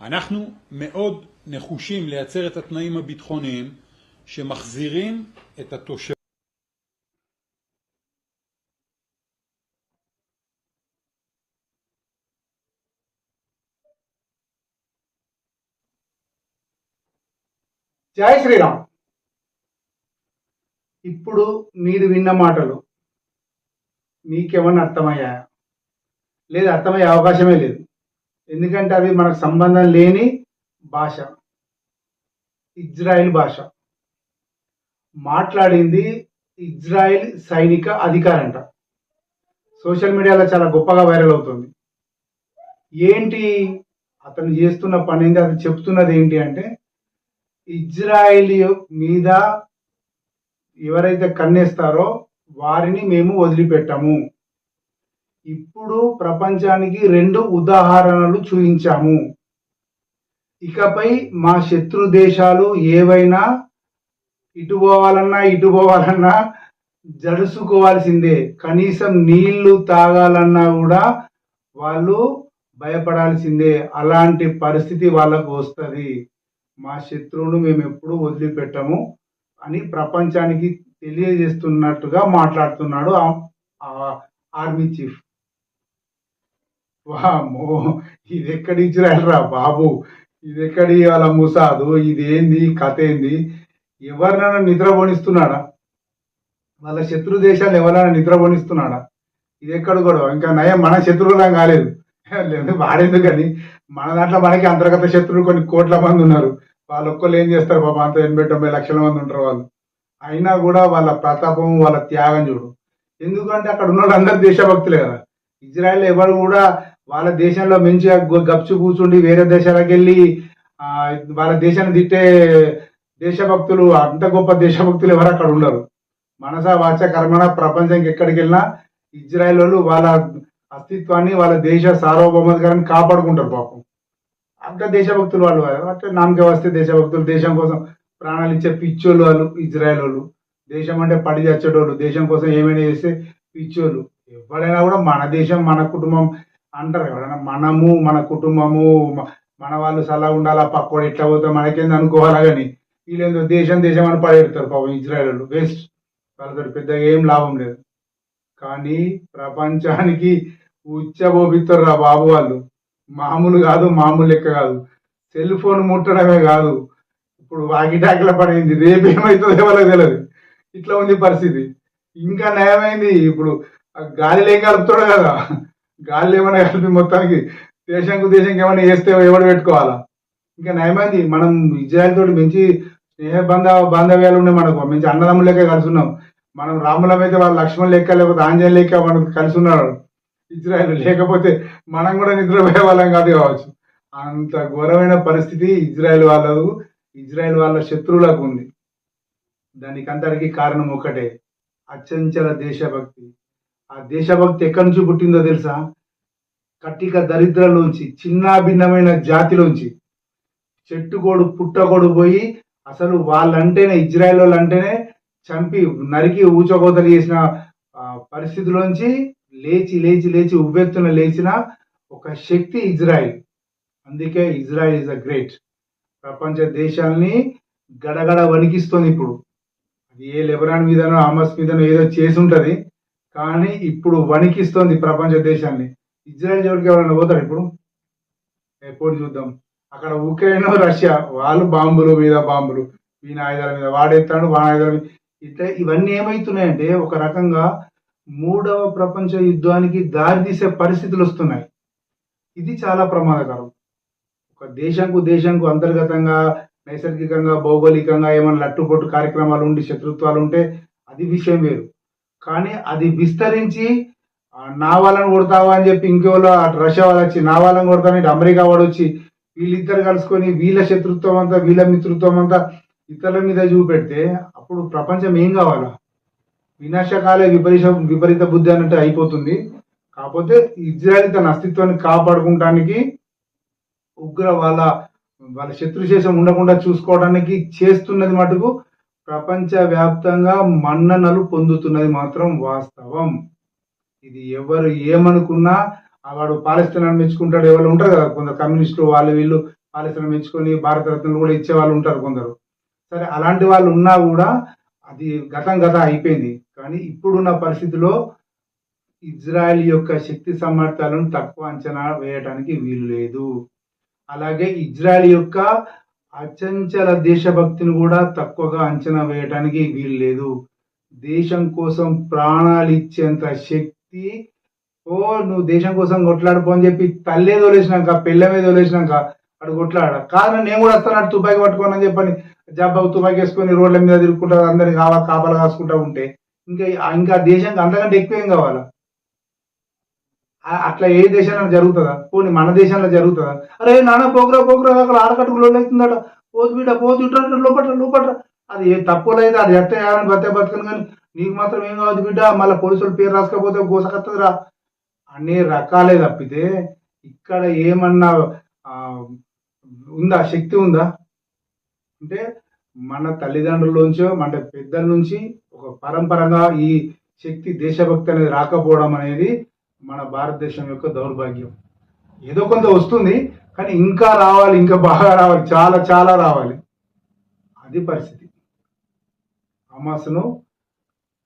אנחנו מאוד נחושים לייצר את התנאים הביטחוניים שמחזירים את התושבים. జై శ్రీరామ్. ఇప్పుడు మీరు విన్న మాటలు మీకేమన్నా అర్థమయ్యాయా? లేదు, అర్థమయ్యే అవకాశమే లేదు. ఎందుకంటే అవి మనకు సంబంధం లేని భాష, ఇజ్రాయెల్ భాష. మాట్లాడింది ఇజ్రాయెల్ సైనిక అధికారంట. సోషల్ మీడియాలో చాలా గొప్పగా వైరల్ అవుతుంది. ఏంటి అతను చేస్తున్న పని ఏంటి, అది చెప్తున్నది ఏంటి అంటే, ఇజ్రాయెల్ మీద ఎవరైతే కన్నేస్తారో వారిని మేము వదిలిపెట్టాము. ఇప్పుడు ప్రపంచానికి 2 ఉదాహరణలు చూపించాము. ఇకపై మా శత్రు దేశాలు ఏవైనా ఇటు పోవాలన్నా జడుసుకోవాల్సిందే. కనీసం నీళ్లు తాగాలన్నా కూడా వాళ్ళు భయపడాల్సిందే. అలాంటి పరిస్థితి వాళ్ళకు వస్తుంది. మా శత్రువును మేము ఎప్పుడు వదిలిపెట్టము అని ప్రపంచానికి తెలియజేస్తున్నట్టుగా మాట్లాడుతున్నాడు ఆర్మీ చీఫ్. వామో, ఇది ఎక్కడి ఇజ్రాయెల్ రా బాబు, ఇది ఎక్కడి వాళ్ళ ముసాదు, ఇదేంది కథ ఏంది? ఎవరినైనా నిద్రపోనిస్తున్నాడా? వాళ్ళ శత్రు దేశాలు ఎవరైనా నిద్రపోనిస్తున్నాడా? ఇది ఎక్కడ కూడా ఇంకా నయం, మన శత్రువులం కాలేదు. లేదు వాడేందుకని, మన దాంట్లో మనకి అంతర్గత శత్రువులు కొన్ని కోట్ల మంది ఉన్నారు. వాళ్ళు ఒక్కళ్ళు ఏం చేస్తారు పాపం, అంత 80-90 లక్షల మంది ఉంటారు వాళ్ళు. అయినా కూడా వాళ్ళ ప్రతాపం, వాళ్ళ త్యాగం చూడు. ఎందుకంటే అక్కడ ఉన్న వాళ్ళందరూ దేశభక్తులే కదా. ఇజ్రాయెల్ ఎవరు కూడా వాళ్ళ దేశంలో మంచిగా గప్చు కూర్చుండి వేరే దేశాలకు వెళ్ళి వాళ్ళ దేశాన్ని తిట్టే దేశభక్తులు, అంత గొప్ప దేశభక్తులు ఎవరు అక్కడ ఉండరు. మనసా వాచ కర్మణ ప్రపంచానికి ఎక్కడికి వెళ్ళినా ఇజ్రాయెల్ వాళ్ళు వాళ్ళ అస్తిత్వాన్ని, వాళ్ళ దేశ సార్వభౌమాధికారాన్ని కాపాడుకుంటారు పాపం. అంత దేశభక్తులు వాళ్ళు. అంటే నామకే వస్తే దేశభక్తులు, దేశం కోసం ప్రాణాలు ఇచ్చే పిచ్చోళ్ళు వాళ్ళు ఇజ్రాయెల్ వాళ్ళు. దేశం అంటే పడి చచ్చేటోళ్ళు, దేశం కోసం ఏమైనా చేస్తే పిచ్చోళ్ళు. ఎవరైనా కూడా మన దేశం మన కుటుంబం అంటారు. ఎవరైనా మనము మన కుటుంబము మన వాళ్ళు సలా ఉండాలా, పక్కోడు ఎట్లా పోతే మనకేంది అనుకోవాలా. కానీ వీళ్ళేందో దేశం అని పడేడతారు పాపం ఇజ్రాయెల్ వాళ్ళు. వేస్ట్, వాళ్ళతో పెద్దగా ఏం లాభం లేదు. కానీ ప్రపంచానికి ఉచ్చబోపిస్తారు రా బాబు వాళ్ళు. మామూలు కాదు, మామూలు లెక్క కాదు. సెల్ ఫోన్ ముట్టడమే కాదు, ఇప్పుడు వాకిటాకిల పడింది. రేపు ఏమవుతుందో వాళ్ళకి తెలియదు. ఇట్లా ఉంది పరిస్థితి. ఇంకా నయమైంది, ఇప్పుడు గాలిలో ఏం కలుపుతాడు కదా, గాలిలో ఏమైనా కలిపి మొత్తానికి దేశంకి ఏమైనా వేస్తే ఎవడు పెట్టుకోవాలా. ఇంకా నయమైంది. మనం ఇజ్రాయెల్ తోటి మంచి స్నేహ బాంధవ్యాలు ఉన్నాయి మనకు. మంచి అన్నదమ్ముల లెక్క కలిసి ఉన్నాం. మనం రాములం అయితే వాళ్ళు లక్ష్మణ్ లెక్క, లేకపోతే ఆంజనేయ లెక్క మనకు కలిసి ఉన్నాడు ఇజ్రాయెల్. లేకపోతే మనం కూడా నిద్రపోయే వాళ్ళం కాదు కావచ్చు. అంత ఘోరమైన పరిస్థితి ఇజ్రాయెల్ వాళ్ళ శత్రువులకు ఉంది. దానికి అంతటికీ కారణం ఒకటే, అచంచల దేశభక్తి. ఆ దేశభక్తి ఎక్కడి నుంచి పుట్టిందో తెలుసా? కట్టిక దరిద్రంలోంచి, చిన్నాభిన్నమైన జాతిలోంచి, చెట్టుకోడు పుట్టకోడు పోయి అసలు వాళ్ళంటేనే, ఇజ్రాయెల్ వాళ్ళు అంటేనే చంపి నరికి ఊచకోతలు చేసిన పరిస్థితిలోంచి లేచి లేచి లేచి ఉవ్వెత్తున లేచిన ఒక శక్తి ఇజ్రాయెల్. అందుకే ఇజ్రాయెల్ ఇస్ అ గ్రేట్. ప్రపంచ దేశాల్ని గడగడ వణికిస్తుంది. ఇప్పుడు అది ఏ లెబనాన్ మీదనో హమాస్ మీదనో ఏదో చేసి ఉంటది, కానీ ఇప్పుడు వణికిస్తుంది ప్రపంచ దేశాన్ని. ఇజ్రాయెల్ జోడికి ఎవరైనా పోతారు ఇప్పుడు? ఎప్పుడు చూద్దాం. అక్కడ ఉక్రెయిన్ రష్యా వాళ్ళు బాంబులు మీద బాంబులు, వీని ఆయుధాల మీద వాడేస్తాడు, వాన ఆయుధాల మీద. ఇట్లా ఇవన్నీ ఏమవుతున్నాయంటే ఒక రకంగా 3వ ప్రపంచ యుద్ధానికి దారితీసే పరిస్థితులు వస్తున్నాయి. ఇది చాలా ప్రమాదకరం. ఒక దేశంకు అంతర్గతంగా, నైసర్గికంగా, భౌగోళికంగా ఏమైనా లట్టుపొట్టు కార్యక్రమాలు ఉండి శత్రుత్వాలు ఉంటే అది విషయం వేరు. కానీ అది విస్తరించి నా వాళ్ళని కొడతావా అని చెప్పి ఇంకోళ్ళు రష్యా వాళ్ళు వచ్చి నా వాళ్ళని కొడతాను, అమెరికా వాడు వచ్చి వీళ్ళిద్దరు కలుసుకొని వీళ్ళ శత్రుత్వం అంతా, వీళ్ళ మిత్రుత్వం అంతా ఇతరుల మీద చూపెడితే అప్పుడు ప్రపంచం ఏం కావాలా? వినాశకాలే విపరీత బుద్ధి అన్నట్టు అయిపోతుంది. కాకపోతే ఇజ్రాయెల్ తన అస్తిత్వాన్ని కాపాడుకోవడానికి వాళ్ళ శత్రుశేషం ఉండకుండా చూసుకోవడానికి చేస్తున్నది మటుకు ప్రపంచ వ్యాప్తంగా మన్ననలు పొందుతున్నది మాత్రం వాస్తవం. ఇది ఎవరు ఏమనుకున్నా వాడు పాలస్తీనాన్ని మెచ్చుకుంటాడు, ఎవరు ఉంటారు కదా కొందరు కమ్యూనిస్టులు, వాళ్ళు వీళ్ళు పాలసీలను మెచ్చుకొని భారతరత్నలు కూడా ఇచ్చే వాళ్ళు ఉంటారు కొందరు. సరే, అలాంటి వాళ్ళు ఉన్నా కూడా అది గతం అయిపోయింది. కానీ ఇప్పుడున్న పరిస్థితిలో ఇజ్రాయెల్ యొక్క శక్తి సామర్థ్యాలను తక్కువ అంచనా వేయడానికి వీలు లేదు. అలాగే ఇజ్రాయెల్ యొక్క అచంచల దేశభక్తిని కూడా తక్కువగా అంచనా వేయడానికి వీలు లేదు. దేశం కోసం ప్రాణాలు ఇచ్చేంత శక్తి, నువ్వు దేశం కోసం కొట్లాడుకో అని చెప్పి తల్లే తోలేసినాక, పిల్లమే తోలేసినాక వాడు కొట్లాడ కాదు, నేను కూడా వస్తాను తుపాకీ పట్టుకోనని చెప్పని జబ్బాకు తుపాకీ వేసుకొని రోడ్ల మీద తిరుగుకుంటా అందరికి కాపలా కాసుకుంటా ఉంటే ఇంకా దేశానికి అంతకంటే ఎక్కువ ఏం కావాలా? అట్లా ఏ దేశంలో జరుగుతుందా? పోనీ మన దేశంలో జరుగుతుందా? అరే నాన్న పోకురా అక్కడ ఆడకట్టుకు అవుతుందట, పోతు బిడ్డ పోతు లోపట్ల అది ఏ తప్పులు అయితే అది ఎట్ట ఏమని బతకను, కానీ నీకు మాత్రం ఏం కావద్దు బిడ్డ, మళ్ళీ పోలీసులు పేరు రాసుకపోతే గోసకత్తదిరా అనే రకాలే తప్పితే ఇక్కడ ఏమన్నా ఉందా? శక్తి ఉందా? అంటే మన తల్లిదండ్రుల్లోంచో మన పెద్దల నుంచి ఒక పరంపరగా ఈ శక్తి దేశభక్తి అనేది రాకపోవడం అనేది మన భారతదేశం యొక్క దౌర్భాగ్యం. ఏదో కొంత వస్తుంది, కానీ ఇంకా రావాలి, ఇంకా బాగా రావాలి, చాలా చాలా రావాలి. అది పరిస్థితి. హమాస్ను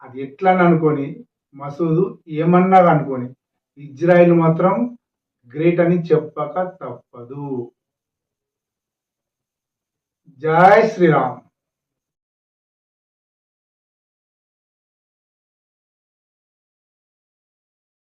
అది ఎట్లా అనుకొని, మసూదు ఏమన్నా అనుకొని, ఇజ్రాయిల్ మాత్రం గ్రేట్ అని చెప్పక తప్పదు. జై శ్రీరామ్.